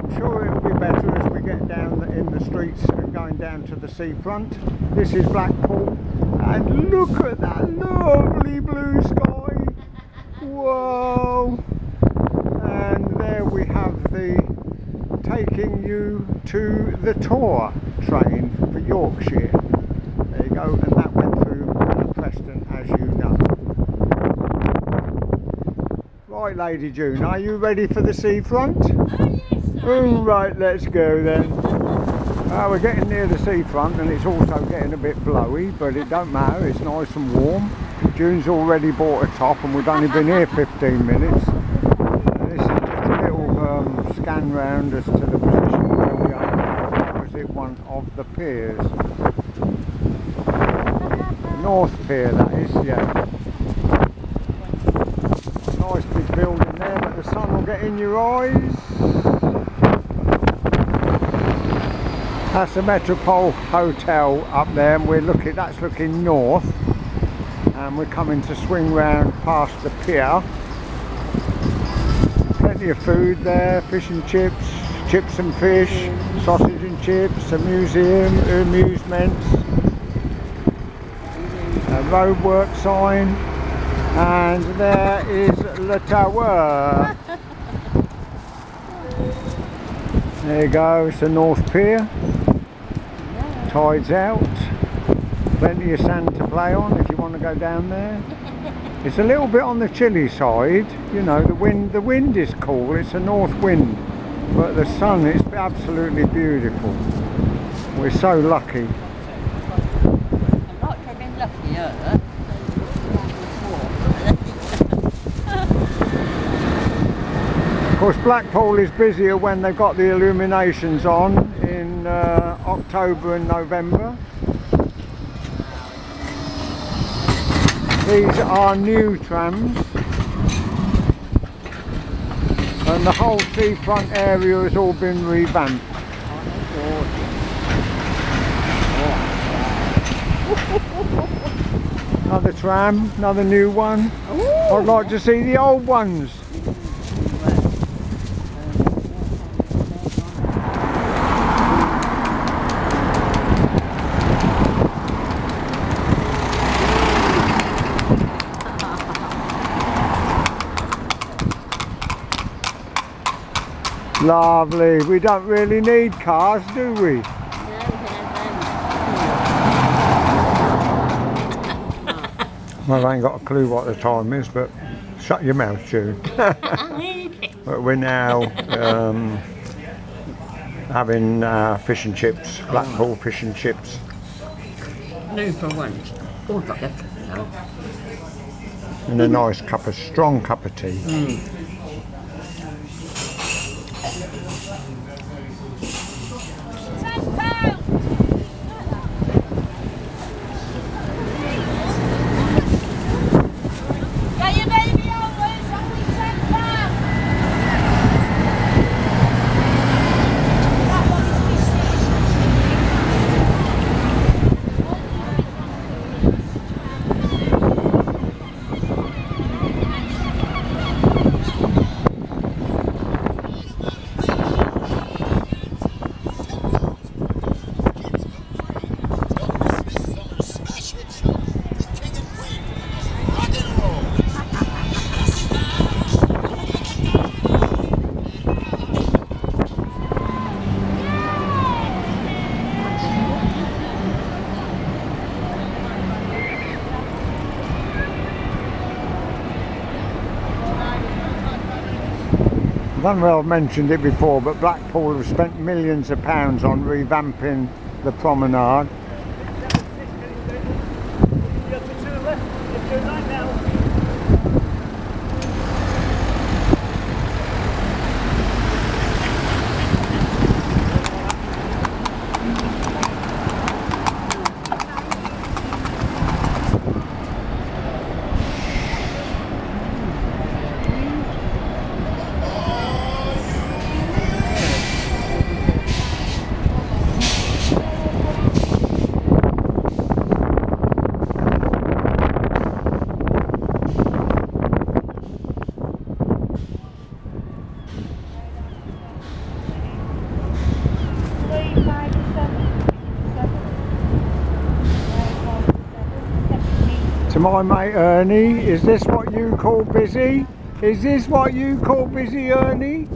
I'm sure it'll be better as we get down in the streets and going down to the seafront. This is Blackpool, and look at that lovely blue sky. Whoa! And there we have the taking you to the tour train for Yorkshire. There you go, and that went through Preston, as you know. Right, Lady June, are you ready for the seafront? Oh yes. Oh, right, let's go then. We're getting near the seafront and it's also getting a bit blowy, but it don't matter, it's nice and warm. June's already bought a top and we've only been here 15 minutes. This is just a little scan round as to the position where we are, opposite one of the piers. North Pier, that is, yeah. Nice big building there, but the sun will get in your eyes. That's the Metropole Hotel up there, and that's looking north, and we're coming to swing round past the pier. Plenty of food there, fish and chips, chips and fish, sausage and chips, a museum, amusements, a roadwork sign, and there is the tower. There you go, it's the North Pier. Tide's out. Plenty of sand to play on if you want to go down there. It's a little bit on the chilly side, you know, the wind is cool, it's a north wind, but the sun is absolutely beautiful. We're so lucky. I've been luckier. Of course, Blackpool is busier when they've got the illuminations on in October and November. These are new trams, and the whole seafront area has all been revamped. Another tram, another new one. I'd like to see the old ones. Lovely. We don't really need cars, do we? Well, I ain't got a clue what the time is, but shut your mouth, June. But we're now having fish and chips, Blackpool fish and chips. No, for once. All got left. And a nice strong cup of tea. I don't know if I've mentioned it before, but Blackpool have spent millions of pounds on revamping the promenade. to my mate Ernie. Is this what you call busy? Is this what you call busy, Ernie?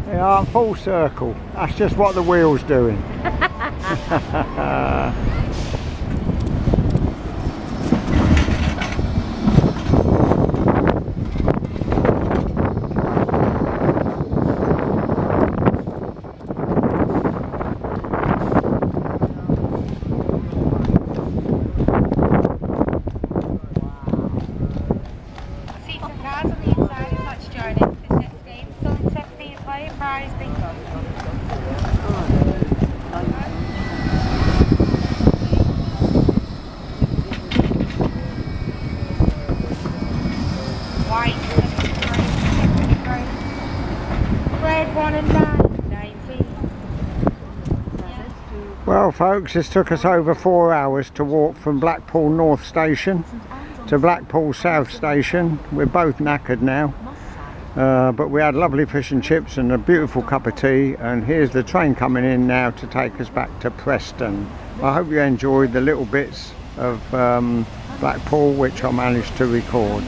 They are full circle. That's just what the wheel's doing. Well folks, this took us over 4 hours to walk from Blackpool North Station to Blackpool South Station. We're both knackered now, but we had lovely fish and chips and a beautiful cup of tea, and here's the train coming in now to take us back to Preston. I hope you enjoyed the little bits of Blackpool which I managed to record.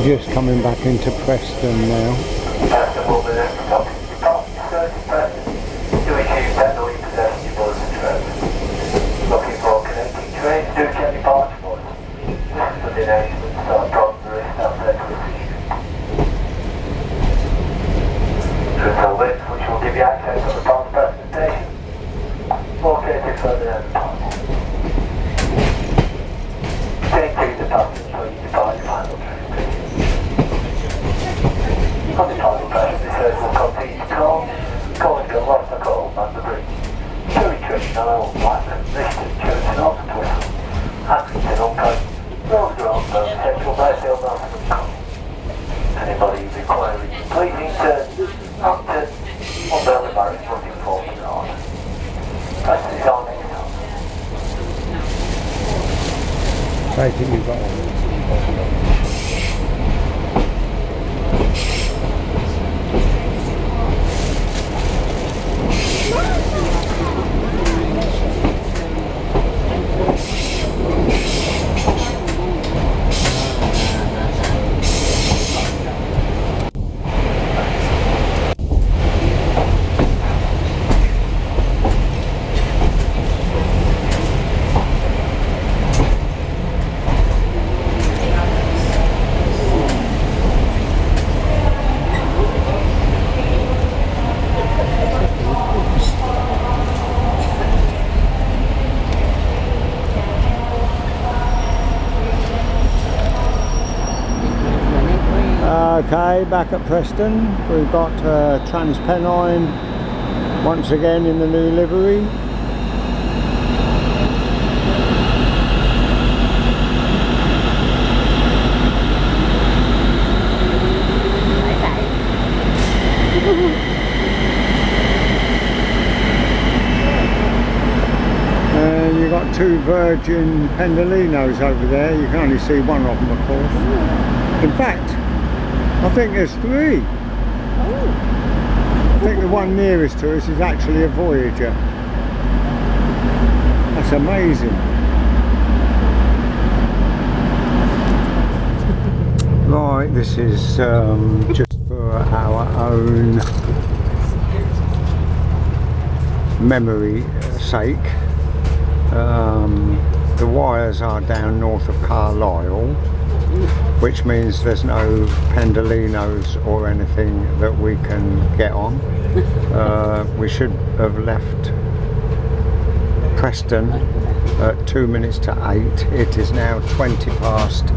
Just coming back into Preston now. Looking for connecting trains to Kelly Baltimore. This is the destination that starts from the rest of the city. Triple lift, which will give you access to the Preston station. Located further down the path. Take to the passage for you to buy your final train. On the final passion, the service will continue to call and go lost the call on the bridge. Cherry Tree, Nile, Blackpool, Liston, Church and Alton Twistle, Accrington, Uncoat, Rose Grove, Central Mayfield, Nelson and Cole. Anybody requiring completing Hampton or Belleville Barracks looking for an order. Preston is on next time. Take it, you've got one. Okay, back at Preston, we've got Transpennine once again in the new livery. And you've got two Virgin Pendolinos over there. You can only see one of them, of course. In fact, I think there's three. Oh. I think the one nearest to us is actually a Voyager. That's amazing. Right, this is just for our own memory sake. The wires are down north of Carlisle. which means there's no pendolinos or anything that we can get on. We should have left Preston at 2 minutes to 8. It is now 20 past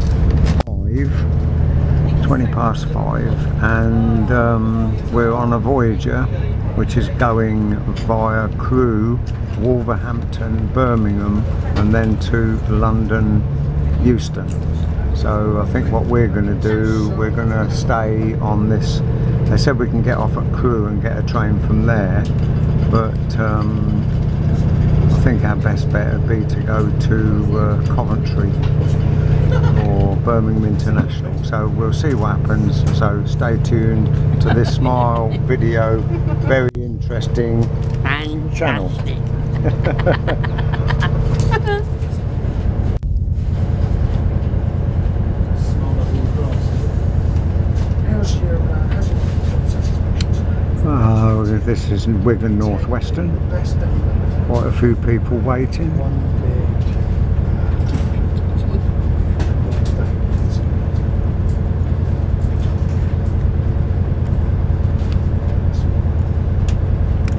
5, and we're on a Voyager which is going via Crewe, Wolverhampton, Birmingham, and then to London Euston. So I think what we're going to do, we're going to stay on this. They said we can get off at Crewe and get a train from there, but I think our best bet would be to go to Coventry or Birmingham International. So we'll see what happens. So stay tuned to this smile video. Very interesting channel. Oh, this is Wigan North Western. Quite a few people waiting.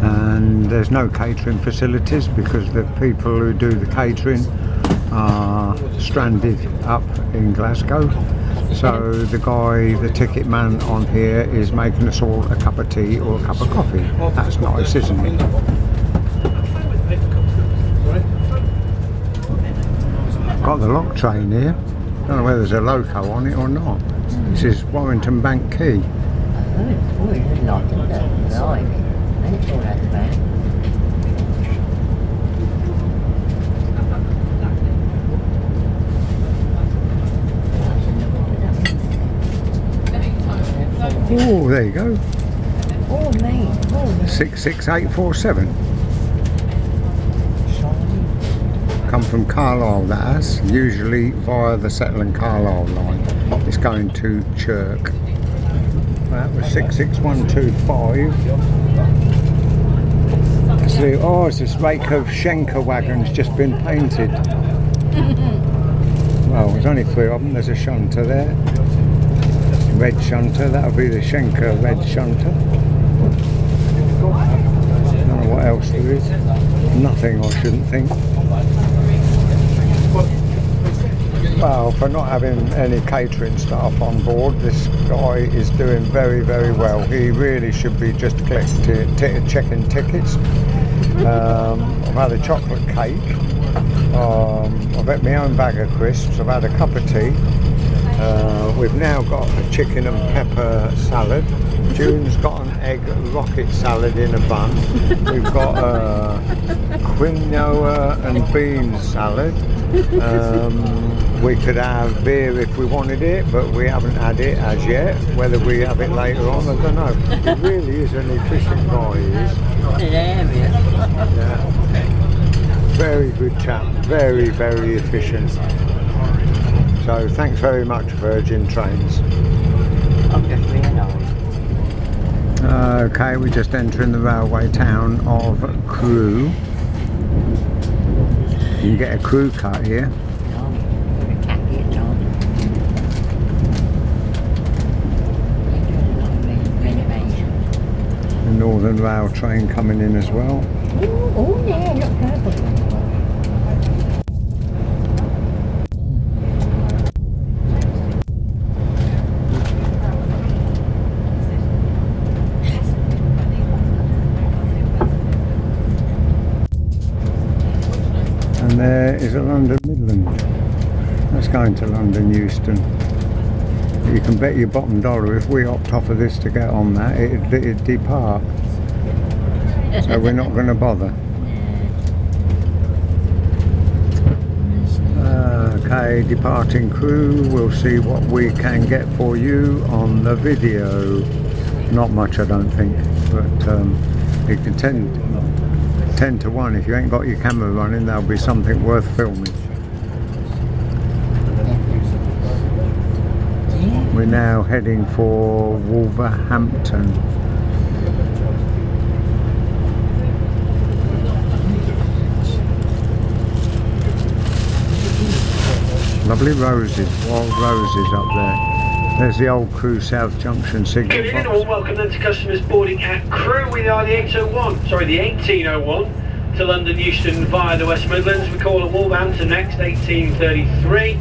And there's no catering facilities because the people who do the catering are stranded up in Glasgow. So the guy, the ticket man on here, is making us all a cup of tea or a cup of coffee. That's nice, isn't it? Got the lock train here. Don't know whether there's a loco on it or not. This is Warrington Bank Quay. Oh, there you go. Oh, mate. 66847. Come from Carlisle, that has. Usually via the Settle and Carlisle line. It's going to Chirk. That was 66125. Oh, it's this rake of Schenker wagons just been painted. Well, there's only 3 of them. There's a shunter there. Red shunter, that'll be the Schenker red shunter. I don't know what else there is. Nothing, I shouldn't think. Well, for not having any catering staff on board, this guy is doing very, very well. He really should be just checking tickets. I've had a chocolate cake. I've had my own bag of crisps. I've had a cup of tea. We've now got a chicken and pepper salad. June's got an egg rocket salad in a bun. We've got a quinoa and beans salad. We could have beer if we wanted it, but we haven't had it as yet. Whether we have it later on, I don't know. He really is an efficient guy, he is. Yeah. Very good chap, very, very efficient. So thanks very much, Virgin Trains. I've just realised. Okay, we're just entering the railway town of Crewe. You can get a Crewe cut here. The Northern Rail train coming in as well. Oh yeah, look purple. And there is a London Midland. That's going to London Euston. You can bet your bottom dollar if we opt off of this to get on that, it'd depart. So we're not going to bother. Okay, departing Crewe. We'll see what we can get for you on the video. Not much, I don't think, but it can 10 to 1. If you ain't got your camera running, there'll be something worth filming. We're now heading for Wolverhampton. Lovely roses, wild roses up there. There's the old Crewe South Junction signal Good evening, box. and welcome then to customers boarding at Crewe. We are the 1801 to London Euston via the West Midlands. We call at Wolverhampton next, 1833.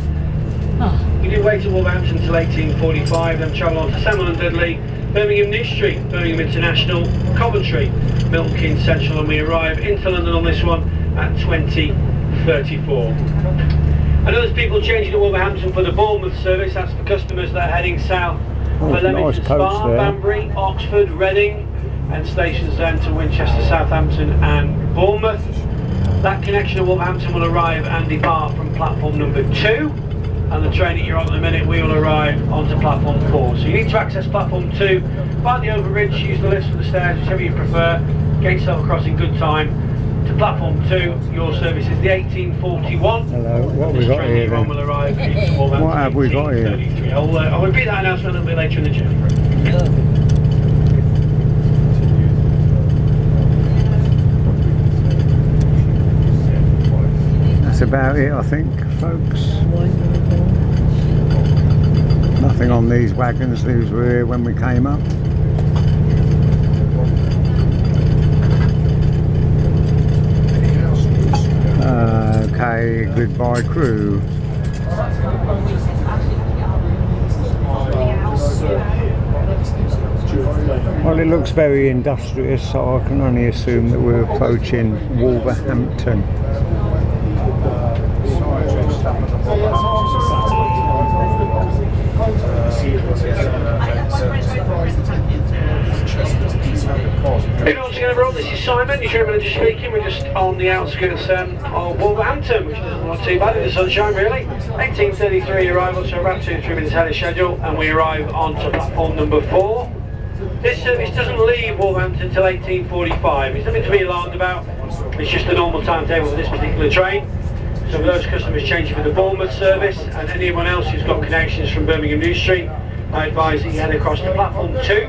We do wait at Wolverhampton until 1845, then travel on to Samuel and Dudley, Birmingham New Street, Birmingham International, Coventry, Milton Keynes Central, and we arrive into London on this one at 2034. I know there's people changing to Wolverhampton for the Bournemouth service. That's for customers that are heading south for Leamington nice Spa, there. Banbury, Oxford, Reading, and stations then to Winchester, Southampton and Bournemouth. That connection to Wolverhampton will arrive and depart from platform number 2, and the train that you're on at the minute, we will arrive onto platform 4. So you need to access platform 2 by the overbridge, use the lifts or the stairs, whichever you prefer. Get yourself across in good time to platform 2. Your service is the 1841. Hello, what have we got here then? Will arrive in Wolverhampton, What have we got here? 1833. I'll repeat that announcement a little bit later in the journey. That's about it, I think, folks. Nothing on these wagons. These were here when we came up. Okay, goodbye Crewe. Well, it looks very industrious, so I can only assume that we're approaching Wolverhampton. Hey, once again everyone, this is Simon, your train manager speaking. We're just on the outskirts of Wolverhampton, which is not too bad in the sunshine really. 1833 arrival, so about 2 to 3 minutes ahead of schedule, and we arrive onto platform number 4. This service doesn't leave Wolverhampton until 1845. It's nothing to be alarmed about. It's just the normal timetable for this particular train. So for those customers changing for the Bournemouth service, and anyone else who's got connections from Birmingham New Street, I advise that you head across to platform 2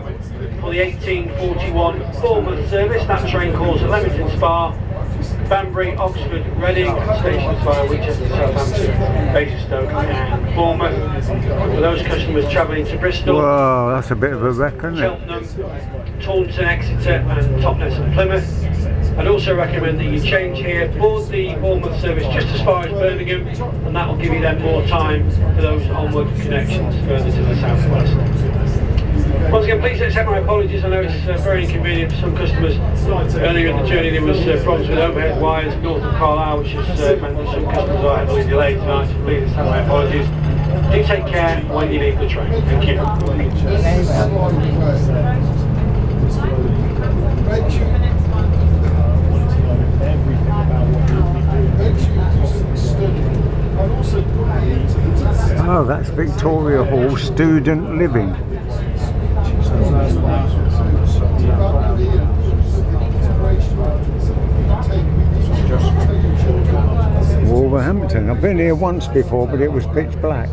for the 1841 Bournemouth service. That train calls at Leamington Spa, Banbury, Oxford, Reading, stations via Winchester, Southampton, Basingstoke and Bournemouth. For those customers travelling to Bristol, Whoa, that's a bit of a wreck, isn't it? Cheltenham, Taunton, Exeter and Totnes and Plymouth. I'd also recommend that you change here, board the Bournemouth service just as far as Birmingham, and that will give you then more time for those onward connections further to the southwest. Once again, please accept my apologies. I know it's very inconvenient for some customers. Earlier in the journey there was problems with overhead wires north of Carlisle, which has meant that some customers are heavily delayed tonight, so please accept my apologies. Do take care when you leave the train. Thank you. Oh, that's Victoria Hall Student Living. Wolverhampton. I've been here once before, but it was pitch black.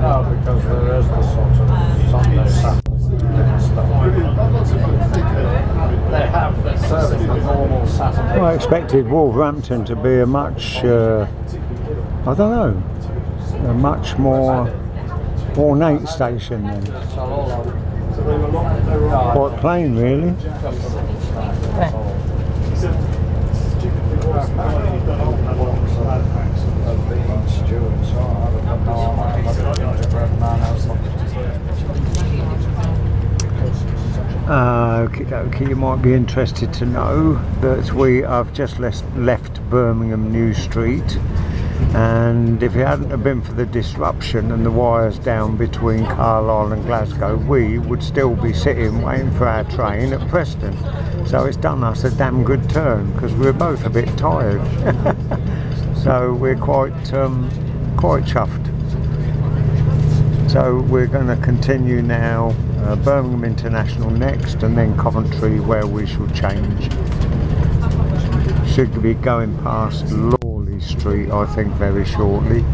No, because there is the sort of Sunday, Saturday stuff. They have service the normal Saturday. Well, I expected Wolverhampton to be a much, I don't know, a much more ornate station than. Quite plain, really. Okay, you might be interested to know that we have just left Birmingham New Street, and if it hadn't have been for the disruption and the wires down between Carlisle and Glasgow, we would still be sitting waiting for our train at Preston. So it's done us a damn good turn, because we're both a bit tired. So we're quite chuffed. So we're going to continue now, Birmingham International next, and then Coventry, where we shall change. Should be going past Lawley Street, I think, very shortly.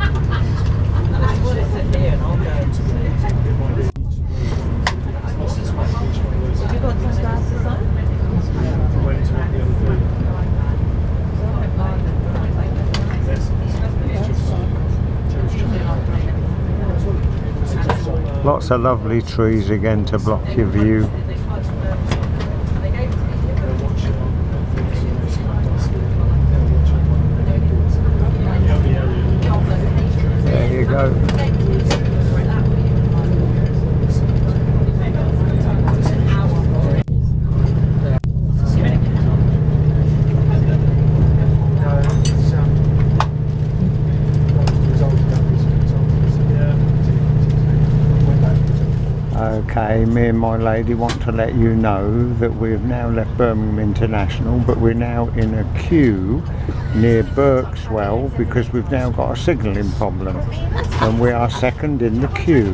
Lots of lovely trees again to block your view. There you go. Okay, me and my lady want to let you know that we've now left Birmingham International, but we're now in a queue near Berkswell because we've now got a signalling problem and we are second in the queue.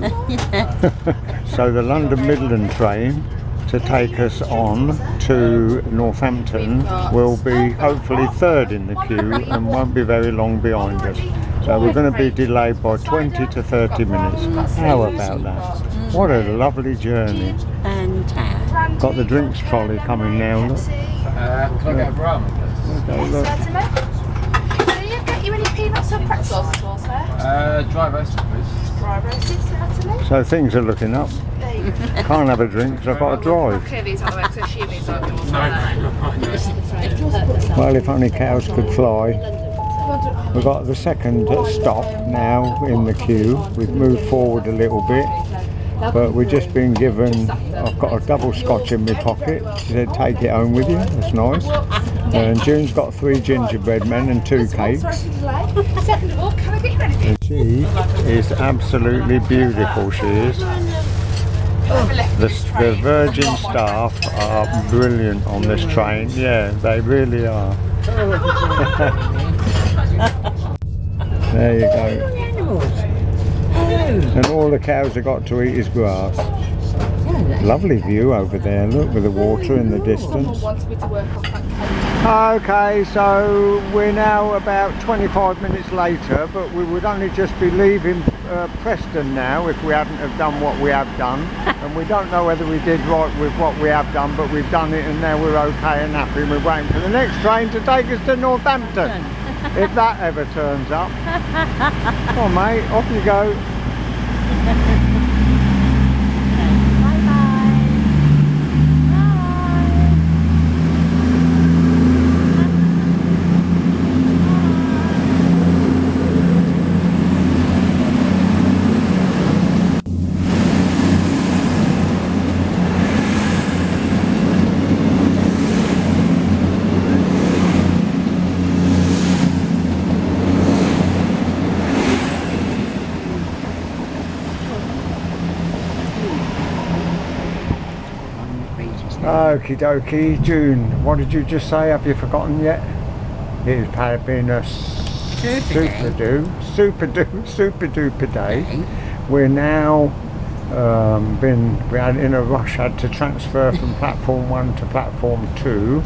So the London Midland train to take us on to Northampton will be hopefully third in the queue and won't be very long behind us. So we're going to be delayed by 20 to 30 minutes. How about that? What a lovely journey. Fantastic. Got the drinks trolley coming now, look. Can I get a brown? Look. Do you get you any peanuts or pretzels at all, sir? Dry roasted, please. Dry roasted, certainly. So things are looking up. Can't have a drink because I've got to drive. Clear these out of the way, because I assume these are yours. Well, if only cows could fly. We've got the second stop now in the queue. We've moved forward a little bit, but we've just been given, I've got a double scotch in my pocket. She said take it home with you, that's nice. And June's got 3 gingerbread men and 2 cakes. Second of all, can I get you anything? And she is absolutely beautiful, she is. The Virgin staff are brilliant on this train, yeah, they really are. There you go. And all the cows have got to eat is grass. Lovely view over there, look, with the water in the distance. Okay, so we're now about 25 minutes later, but we would only just be leaving Preston now if we hadn't have done what we have done. And we don't know whether we did right with what we have done, but we've done it and now we're okay and happy, and we're waiting for the next train to take us to Northampton. If that ever turns up. Come on mate, off you go. Okie dokie, June, what did you just say? Have you forgotten yet? It has been a super duper day. We're now we had in a rush had to transfer from platform 1 to platform 2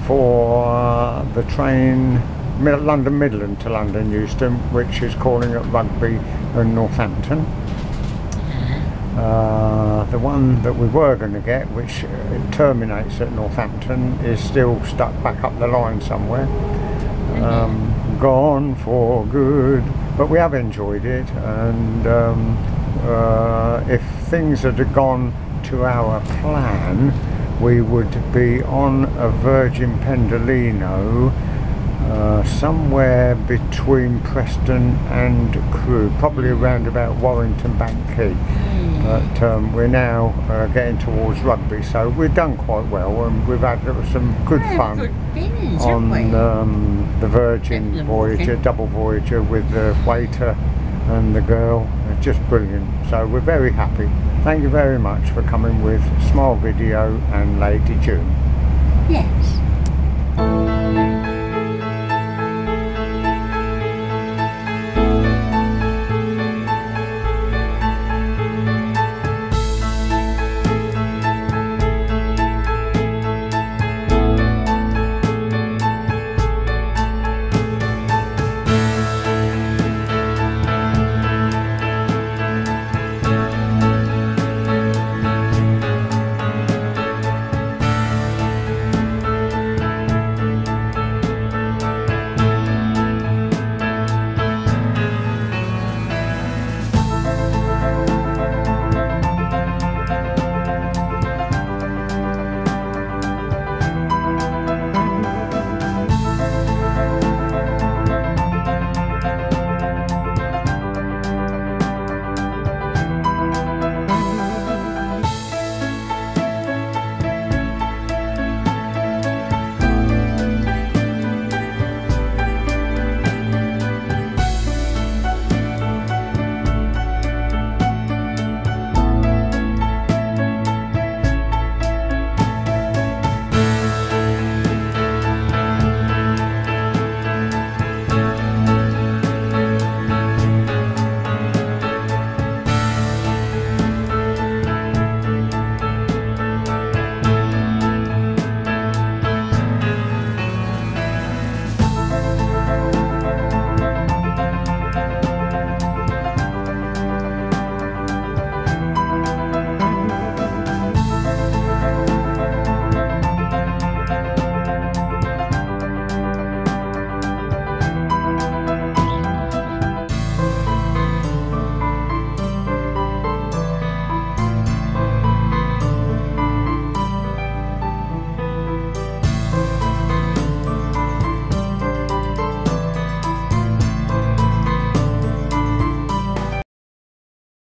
for the train London Midland to London Euston, which is calling at Rugby and Northampton. The one that we were going to get, which terminates at Northampton, is still stuck back up the line somewhere. Gone for good, but we have enjoyed it, and if things had gone to our plan, we would be on a Virgin Pendolino somewhere between Preston and Crewe, probably around about Warrington Bank Quay. But we're now getting towards Rugby, so we've done quite well, and we've had some good fun on the Virgin Voyager, double Voyager, with the waiter and the girl. Just brilliant, so we're very happy. Thank you very much for coming with Smile Video and Lady June. Yes.